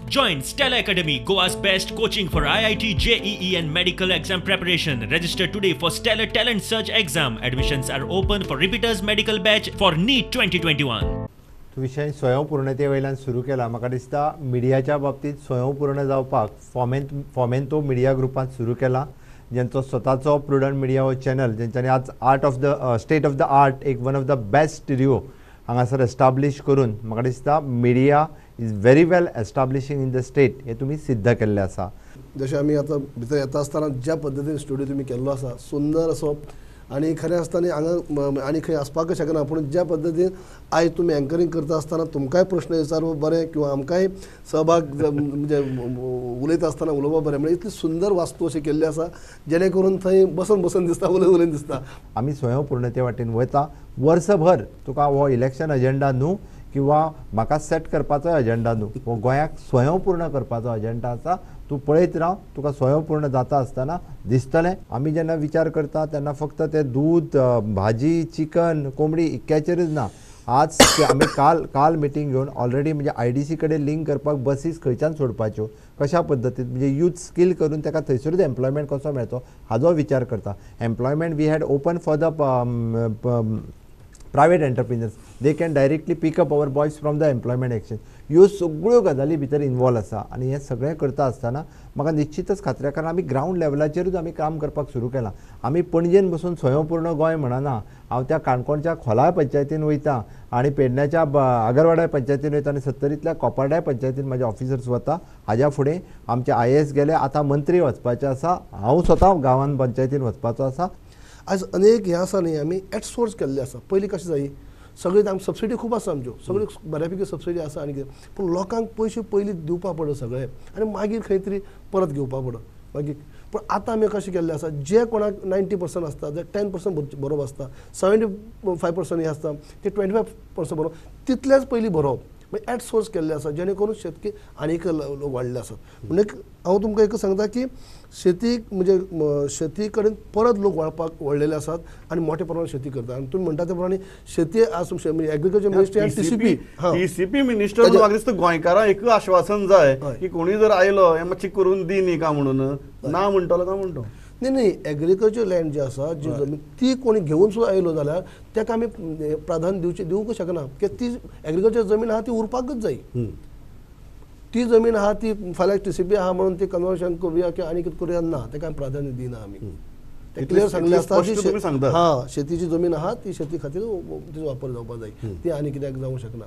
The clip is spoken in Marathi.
Join Stella Academy, Goa's best coaching for IIT, JEE and medical exam preparation. Register today for Stellar Talent Search exam. Admissions are open for repeaters medical batch for NEET 2021. विषय स्वयंपूर्णते वयल्यान सुरू केला. म्हाका दिसता मिडियाच्या बाबतीत स्वयंपूर्ण जावपाक फॉमेंतो मिडिया ग्रुपान सुरू केला, ज्यांचो स्वताचो प्रुडंट मिडिया हो चॅनल, ज्यांच्यानी आज art of the state of the art एक one of the best studio हांगासर एस्टाब्लिश करून म्हाका दिसता media is very well establishing in the state हे तुम्ही सिद्ध केल्ले आसा. जशें आमी आतां भितर येता आसतना ज्या पद्दतीन स्टुडिओ तुमी केल्लो आसा सुंदर असो आनी खरें आसतना हांगा आनी खंय आसपाक शकना, पूण ज्या पद्दतीन आयज तुमी एंकरींग करता आसतना तुमकांय प्रश्न विचारप बरें किंवा आमकांय सहभाग म्हणजे उलयता आसतना उलोवप बरें, म्हणजे इतली सुंदर वास्तू अशी केल्ली आसा जेणे करून थंय बसून दिसता उलयन दिसता. आमी स्वयंपूर्णते वाटेन वयता. वर्सभर तुका हो इलेक्शन अजेंडा न्हू किंवा म्हाका सेट करपाचो अजेंडा न्हू, हो गोंयाक स्वयंपूर्ण करपाचो अजेंडा आसा. तूं पळयत राव, तुका स्वयंपूर्ण जाता आसतना दिसतलें. आमी जेन्ना विचार करता तेन्ना फक्त ते दूद, भाजी, चिकन, कोंबडी इतक्याचेरच ना. आज आमी काल मिटींग घेवन ऑलरेडी म्हणजे IDC कडेन लिंक करपाक बसीस खंयच्यान सोडपाच्यो, कशा पद्दतीन म्हणजे यूथ स्कील करून ताका थंयसरूच एम्प्लॉयमेंट कसो मेळचो हाचो विचार करता. Employment we had open for the private entrepreneurs, they can directly pick up our boys from the employment exchange. ह्यो सगळ्यो गजाली भितर इन्वॉल्व आसा आनी हें सगळें करता आसतना म्हाका निश्चितच खात्री, कारण आमी ग्रावंड लेवलाचेरूच आमी काम करपाक सुरू केलां. आमी पणजेन बसून स्वयंपूर्ण गोंय म्हणना, हांव त्या काणकोणच्या खोलाय पंचायतीन वयता आनी पेडण्याच्या आगरवाड्या पंचायतीन वयता आनी सत्तरींतल्या कोपाड्या पंचायतीन म्हाजे ऑफिसर्स वता. हाज्या फुडें आमचे IAS गेले, आतां मंत्री वचपाचे आसा, हांव स्वता गांवांत पंचायतीन वचपाचो आसा. आज अनेक हें आसा न्ही, आमी एटसोर्स केल्ले आसा. पयलीं कशें जायी सगळी आमी सबसिडी खूब आसा आमच्यो, सगळी बऱ्यापैकी सबसिडी आसा आनी कितें, पूण लोकांक पयशे पयलीं दिवपा पडत सगळे आनी मागीर खंय तरी परत घेवपा पडत मागीर. पूण आतां आमी कशें केल्लें आसा, जे कोणाक 90% आसता जे 10% बरोवप आसता, 75% हें आसता ते 25% बरोवप, तितलेंच पयलीं बरोवप मागीर एट सोर्स केल्ले आसा, जेणे करून शेतकी आनीक लोक वाडले आसात. म्हणजे हांव तुमकां एक सांगता की शेतीक म्हणजे शेती कडेन परत लोक वळपाक वळलेले आसात आनी मोठ्या प्रमाणात शेती करतात. आनी तुमी म्हणटा त्या प्रमाणे शेती आज एग्रीकल्चर मिनिस्ट्री आनी TCP मिनिस्टर म्हाका दिसता गोंयकारांक एक आश्वासन जाय की कोणी जर आयलो हें मातशें करून दी न्ही काय म्हणून, ना म्हणटलो काय म्हणतो. नाही एग्रीकल्चर लँड जी आसा जी जमीन ती कोणी घेवन सुद्दां आयलो जाल्यार ताका आमी प्राधान्य दिवंक शकना, कित्याक ती एग्रीकल्चर जमीन आहा ती उरपाकच जाय. ती जमीन आहा ती फाल्यां TCP आहा म्हणून ती कन्वर्शन करूया किंवा आनी कितें करूया ना, ताका आमी प्राधान्य दिना. आमी ते क्लियर सांगले आसता की शेतीची जमीन आहा ती शेती खातीर तिचो वापर जावपाक जाय, ती आनी कित्याक जावंक शकना.